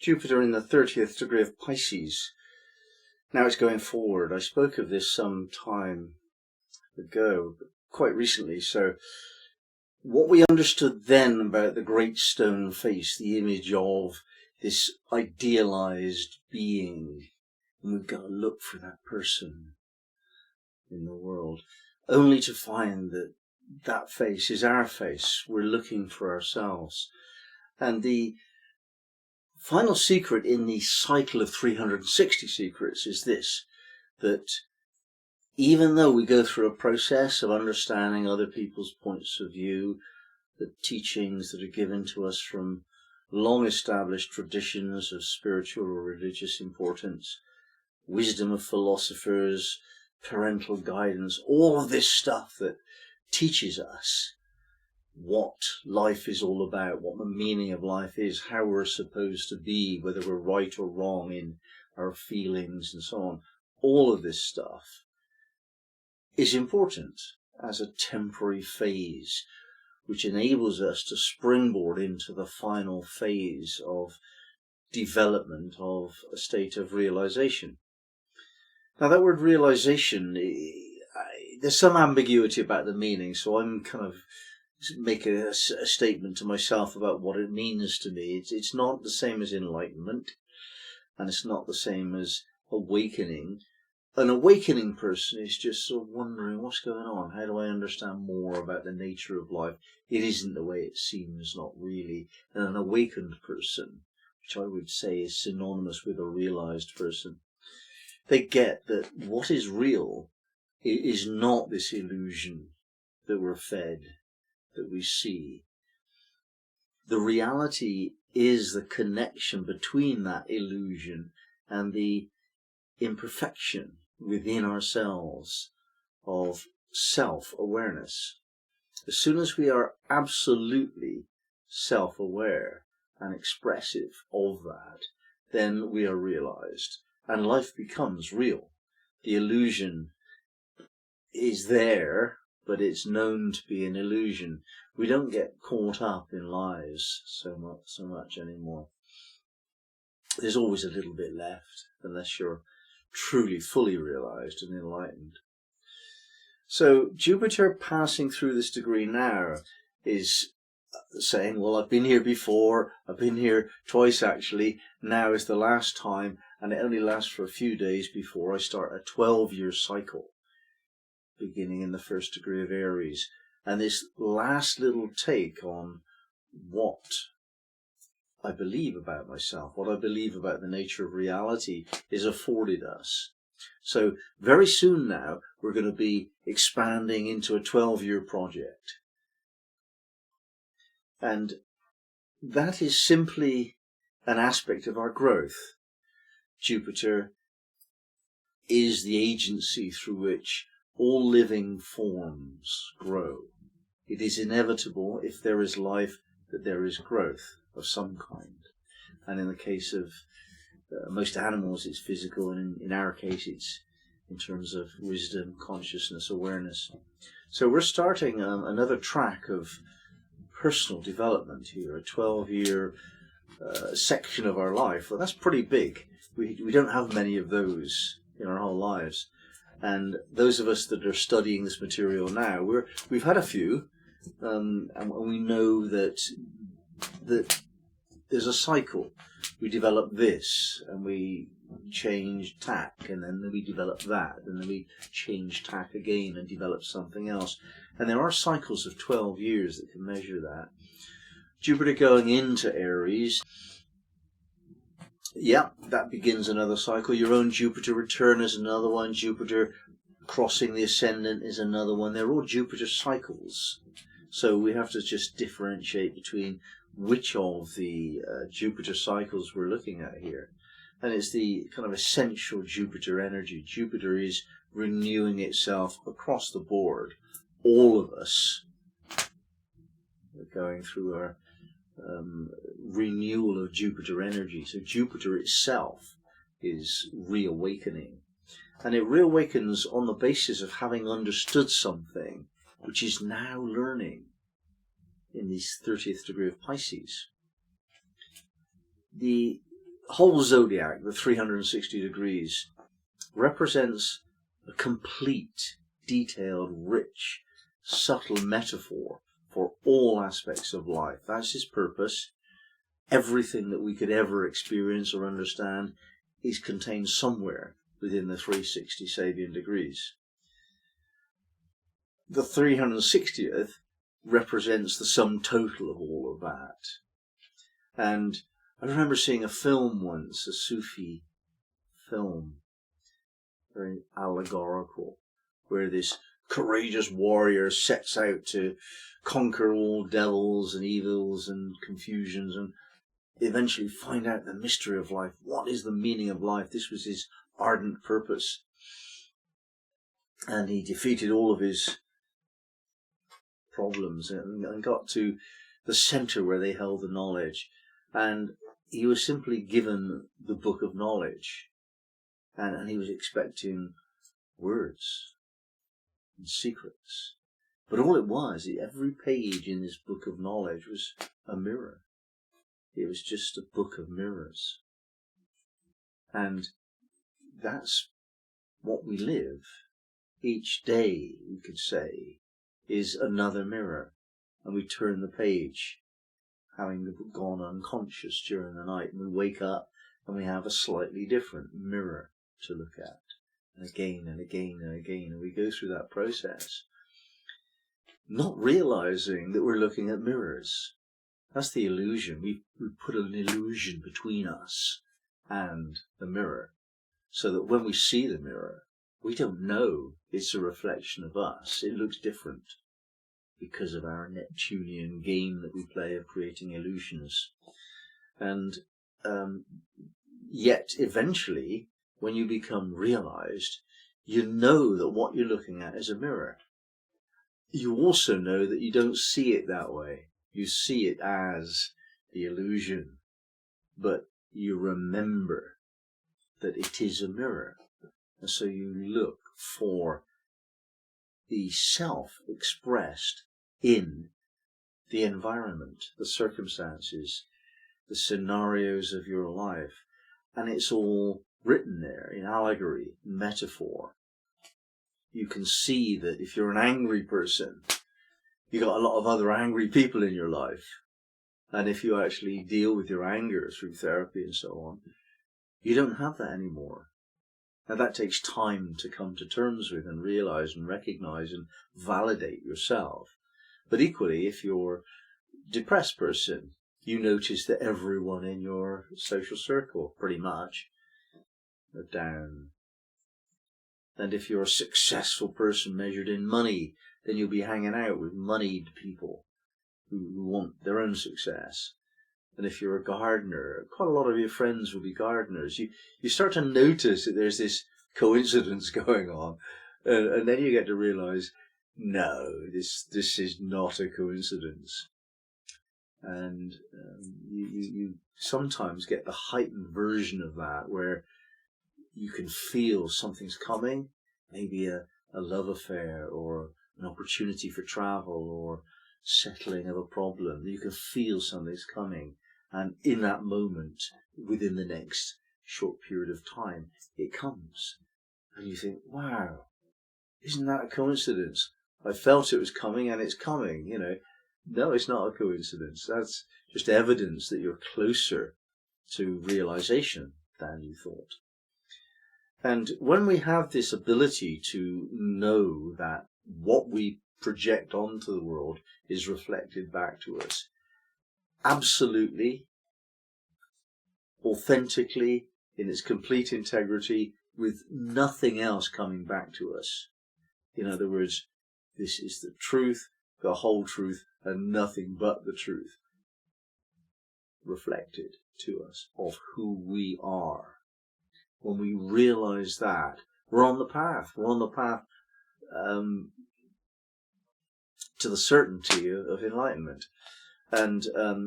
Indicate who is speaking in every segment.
Speaker 1: Jupiter in the 30th degree of Pisces. Now it's going forward. I spoke of this some time ago, quite recently. So what we understood then about the great stone face, the image of this idealized being, and we've got to look for that person in the world, only to find that that face is our face. We're looking for ourselves. And the final secret in the cycle of 360 secrets is this, that even though we go through a process of understanding other people's points of view, the teachings that are given to us from long established traditions of spiritual or religious importance, wisdom of philosophers, parental guidance, all of this stuff that teaches us what life is all about, what the meaning of life is, how we're supposed to be, whether we're right or wrong in our feelings and so on. All of this stuff is important as a temporary phase, which enables us to springboard into the final phase of development of a state of realization. Now that word realization, there's some ambiguity about the meaning, so I'm kind of making a statement to myself about what it means to me. It's not the same as enlightenment, and it's not the same as awakening. An awakening person is just sort of wondering what's going on. How do I understand more about the nature of life? It isn't the way it seems, not really. And an awakened person, which I would say is synonymous with a realized person, they get that what is real is not this illusion that we're fed, that we see. The reality is the connection between that illusion and the imperfection within ourselves of self-awareness. As soon as we are absolutely self-aware and expressive of that, then we are realized, and life becomes real. The illusion is there, but it's known to be an illusion. We don't get caught up in lies so much anymore. There's always a little bit left, unless you're truly fully realized and enlightened. So Jupiter passing through this degree now is saying, well, I've been here before, I've been here twice actually, now is the last time, and it only lasts for a few days before I start a 12-year cycle, beginning in the 1st degree of Aries. And this last little take on what I believe about myself, what I believe about the nature of reality is afforded us. So very soon now, we're going to be expanding into a 12-year project. And that is simply an aspect of our growth. Jupiter is the agency through which all living forms grow. It is inevitable, if there is life, that there is growth of some kind. And in the case of most animals, it's physical, and in our case, it's in terms of wisdom, consciousness, awareness. So we're starting another track of personal development here, a 12-year section of our life. Well, that's pretty big. We don't have many of those in our whole lives. And those of us that are studying this material now, we've had a few, and we know that there's a cycle. We develop this, and we change tack, and then we develop that, and then we change tack again and develop something else. And there are cycles of 12 years that can measure that. Jupiter going into Aries, yeah, that begins another cycle. Your own Jupiter return is another one. Jupiter crossing the ascendant is another one. They're all Jupiter cycles. So we have to just differentiate between which of the Jupiter cycles we're looking at here. And it's the kind of essential Jupiter energy. Jupiter is renewing itself across the board. All of us are going through our renewal of Jupiter energy. So Jupiter itself is reawakening. And it reawakens on the basis of having understood something which is now learning in this 30th degree of Pisces. The whole zodiac, the 360 degrees, represents a complete, detailed, rich, subtle metaphor for all aspects of life. That's his purpose. Everything that we could ever experience or understand is contained somewhere within the 360 Sabian degrees. The 360th represents the sum total of all of that. And I remember seeing a film once, a Sufi film, very allegorical, where this courageous warrior sets out to conquer all devils and evils and confusions and eventually find out the mystery of life. What is the meaning of life? This was his ardent purpose. And he defeated all of his problems and got to the center where they held the knowledge. And he was simply given the book of knowledge. And he was expecting words and secrets. But all it was, every page in this book of knowledge was a mirror. It was just a book of mirrors. And that's what we live. Each day, we could say, is another mirror. And we turn the page, having gone unconscious during the night. And we wake up and we have a slightly different mirror to look at. And again and again and again. And we go through that process, not realizing that we're looking at mirrors. That's the illusion. We put an illusion between us and the mirror, so that when we see the mirror, we don't know it's a reflection of us. It looks different because of our Neptunian game that we play of creating illusions. And yet, eventually, when you become realized, you know that what you're looking at is a mirror. You also know that you don't see it that way. You see it as the illusion, but you remember that it is a mirror. And so you look for the self expressed in the environment, the circumstances, the scenarios of your life. And it's all written there in allegory, metaphor. You can see that if you're an angry person, you got a lot of other angry people in your life. And if you actually deal with your anger through therapy and so on, you don't have that anymore. Now that takes time to come to terms with and realize and recognize and validate yourself. But equally, if you're a depressed person, you notice that everyone in your social circle, pretty much, are down. And if you're a successful person measured in money, then you'll be hanging out with moneyed people who want their own success. And if you're a gardener, quite a lot of your friends will be gardeners. You start to notice that there's this coincidence going on, and then you get to realize, no, this is not a coincidence. And you sometimes get the heightened version of that, where you can feel something's coming, maybe a love affair or an opportunity for travel or settling of a problem. You can feel something's coming, and in that moment, within the next short period of time, it comes. And you think, wow, isn't that a coincidence? I felt it was coming and it's coming, you know. No, it's not a coincidence. That's just evidence that you're closer to realization than you thought. And when we have this ability to know that what we project onto the world is reflected back to us, absolutely, authentically, in its complete integrity, with nothing else coming back to us. In other words, this is the truth, the whole truth, and nothing but the truth reflected to us of who we are. When we realize that, we're on the path. We're on the path to the certainty of enlightenment. And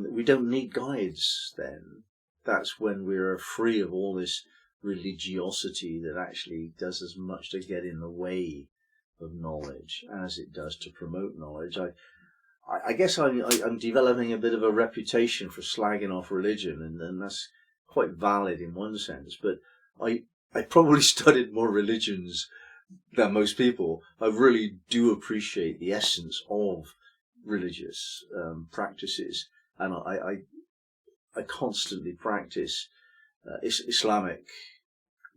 Speaker 1: we don't need guides then. That's when we're free of all this religiosity that actually does as much to get in the way of knowledge as it does to promote knowledge. I guess I'm developing a bit of a reputation for slagging off religion, and that's quite valid in one sense, but I probably studied more religions than most people. I really do appreciate the essence of religious practices, and I constantly practice Islamic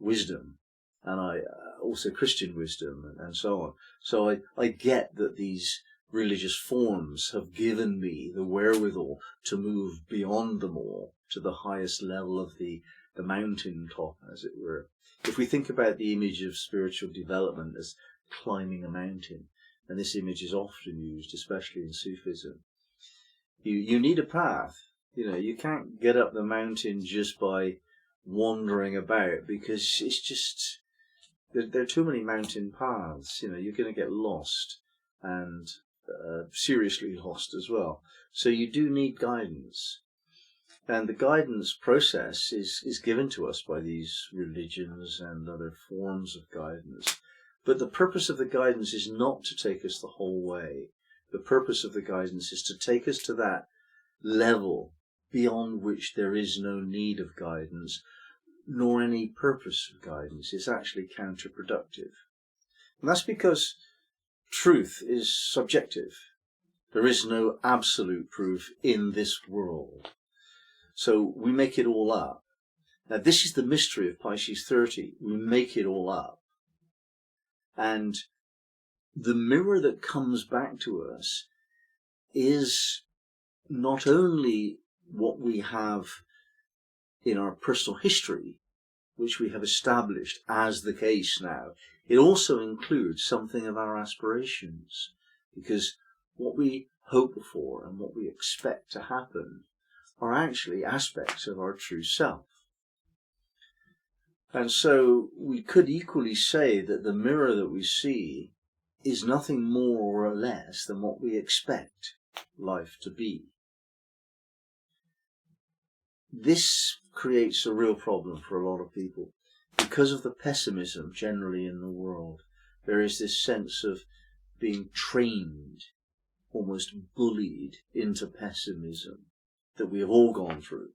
Speaker 1: wisdom, and I also Christian wisdom, and so on. So I get that these religious forms have given me the wherewithal to move beyond them all to the highest level of the mountain top, as it were. If we think about the image of spiritual development as climbing a mountain, and this image is often used, especially in Sufism, you need a path. You can't get up the mountain just by wandering about, because it's just there are too many mountain paths. You're going to get lost, and seriously lost as well. So you do need guidance, and the guidance process is given to us by these religions and other forms of guidance. But the purpose of the guidance is not to take us the whole way. The purpose of the guidance is to take us to that level beyond which there is no need of guidance, nor any purpose of guidance. It's actually counterproductive. And that's because truth is subjective. There is no absolute proof in this world. So we make it all up. Now, this is the mystery of Pisces 30. We make it all up. And the mirror that comes back to us is not only what we have in our personal history, which we have established as the case now. It also includes something of our aspirations, because what we hope for and what we expect to happen are actually aspects of our true self. And so we could equally say that the mirror that we see is nothing more or less than what we expect life to be. This creates a real problem for a lot of people. Because of the pessimism generally in the world, there is this sense of being trained, almost bullied into pessimism that we have all gone through.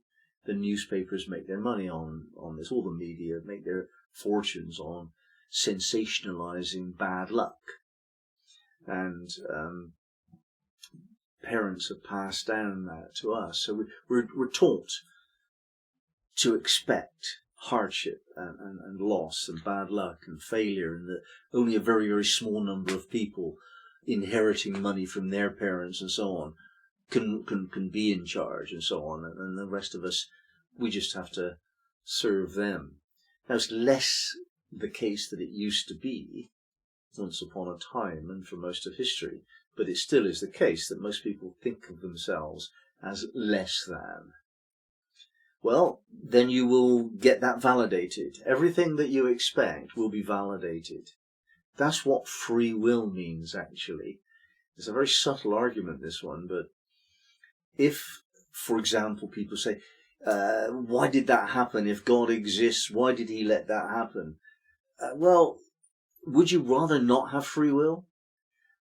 Speaker 1: The newspapers make their money on this, all the media make their fortunes on sensationalizing bad luck. And parents have passed down that to us. So we're taught to expect hardship and loss and bad luck and failure, and that only a very, very small number of people inheriting money from their parents and so on can be in charge and so on, and the rest of us, we just have to serve them. Now, it's less the case that it used to be once upon a time and for most of history, but it still is the case that most people think of themselves as less than. Well, then you will get that validated. Everything that you expect will be validated. That's what free will means, actually. It's a very subtle argument, this one, but if, for example, people say, why did that happen? If God exists, why did he let that happen? Well, would you rather not have free will?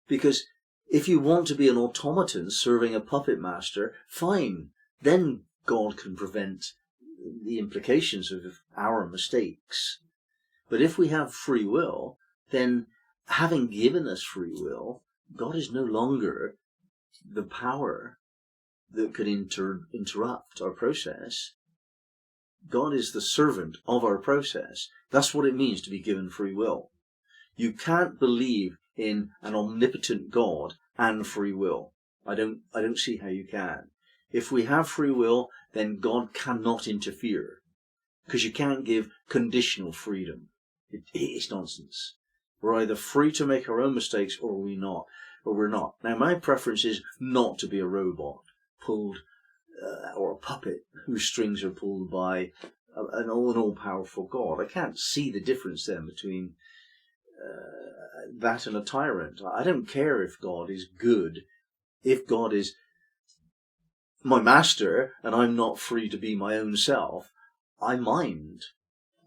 Speaker 1: Because if you want to be an automaton serving a puppet master, fine, then God can prevent the implications of our mistakes. But if we have free will, then having given us free will, God is no longer the power that could interrupt our process. God is the servant of our process. That's what it means to be given free will. You can't believe in an omnipotent God and free will. I don't see how you can. If we have free will, then God cannot interfere, because you can't give conditional freedom. It's nonsense. We're either free to make our own mistakes, or we're not. Now, my preference is not to be a robot pulled, or a puppet whose strings are pulled by an all-powerful God. I can't see the difference then between that and a tyrant. I don't care if God is good. If God is my master and I'm not free to be my own self, I mind.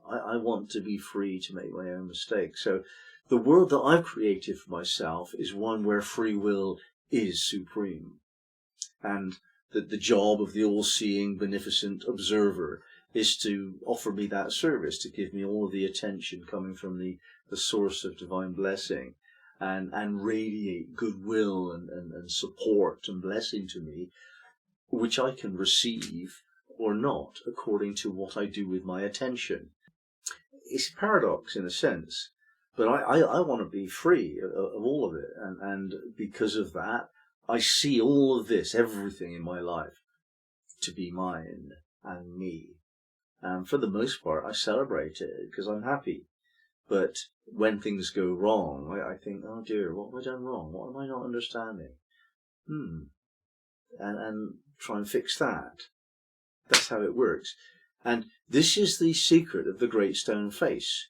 Speaker 1: I want to be free to make my own mistakes. So the world that I've created for myself is one where free will is supreme. And that the job of the all-seeing, beneficent observer is to offer me that service, to give me all of the attention coming from the source of divine blessing, and radiate goodwill and support and blessing to me, which I can receive or not according to what I do with my attention. It's a paradox in a sense, but I want to be free of all of it, and because of that, I see all of this, everything in my life, to be mine and me. And for the most part, I celebrate it because I'm happy. But when things go wrong, I think, oh dear, what have I done wrong? What am I not understanding? And try and fix that. That's how it works. And this is the secret of the Great Stone Face.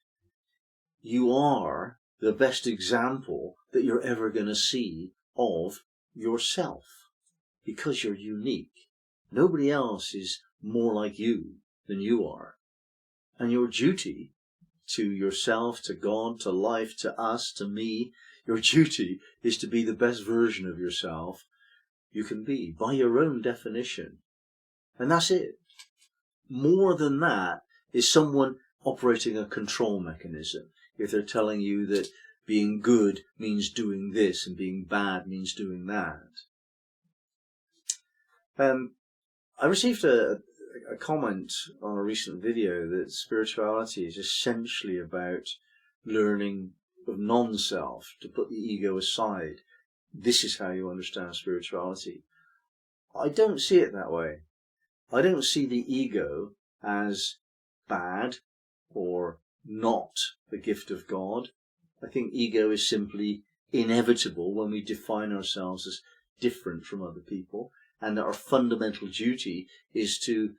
Speaker 1: You are the best example that you're ever going to see of yourself, because you're unique. Nobody else is more like you than you are. And your duty to yourself, to God, to life, to us, to me, your duty is to be the best version of yourself you can be, by your own definition. And that's it. More than that is someone operating a control mechanism. If they're telling you that being good means doing this and being bad means doing that. I received a comment on a recent video that spirituality is essentially about learning of non-self, to put the ego aside. This is how you understand spirituality. I don't see it that way. I don't see the ego as bad or not the gift of God. I think ego is simply inevitable when we define ourselves as different from other people, and that our fundamental duty is to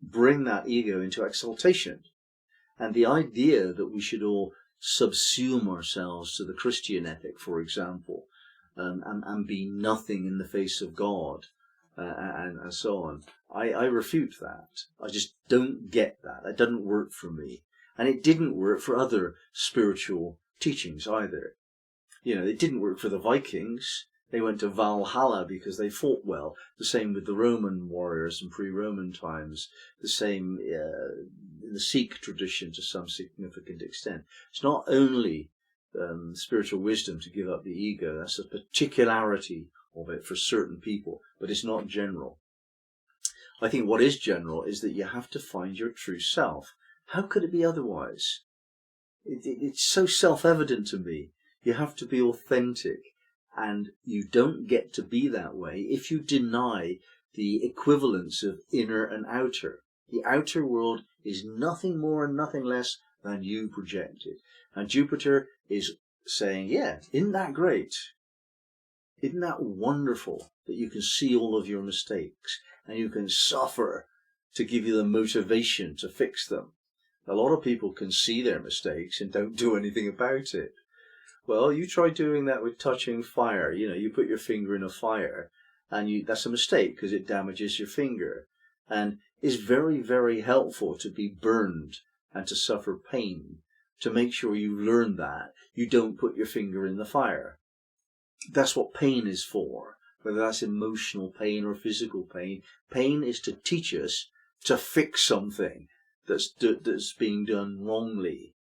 Speaker 1: bring that ego into exaltation. And the idea that we should all subsume ourselves to the Christian ethic, for example, and be nothing in the face of God, and so on, I refute that. I just don't get that. That doesn't work for me. And it didn't work for other spiritual teachings either. You know, it didn't work for the Vikings. They went to Valhalla because they fought well. The same with the Roman warriors in pre-Roman times. The same in the Sikh tradition to some significant extent. It's not only spiritual wisdom to give up the ego. That's a particularity of it for certain people, but it's not general. I think what is general is that you have to find your true self. How could it be otherwise? It's so self-evident to me. You have to be authentic, and you don't get to be that way if you deny the equivalence of inner and outer. The outer world is nothing more and nothing less than you projected. And Jupiter is saying, yeah, isn't that great? Isn't that wonderful that you can see all of your mistakes and you can suffer to give you the motivation to fix them? A lot of people can see their mistakes and don't do anything about it. Well, you try doing that with touching fire. You know, you put your finger in a fire and that's a mistake because it damages your finger. And it's very, very helpful to be burned and to suffer pain, to make sure you learn that you don't put your finger in the fire. That's what pain is for, whether that's emotional pain or physical pain. Pain is to teach us to fix something that's being done wrongly,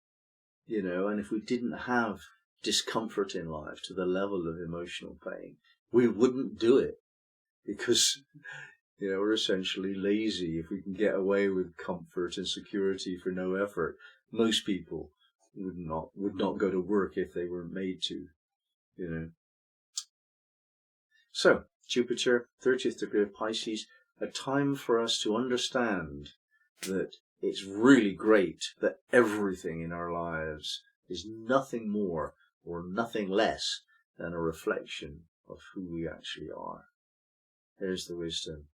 Speaker 1: you know. And if we didn't have discomfort in life to the level of emotional pain, we wouldn't do it, because, you know, we're essentially lazy. If we can get away with comfort and security for no effort, most people would not go to work if they weren't made to, you know. So, Jupiter, 30th degree of Pisces, a time for us to understand that it's really great that everything in our lives is nothing more or nothing less than a reflection of who we actually are. There's the wisdom.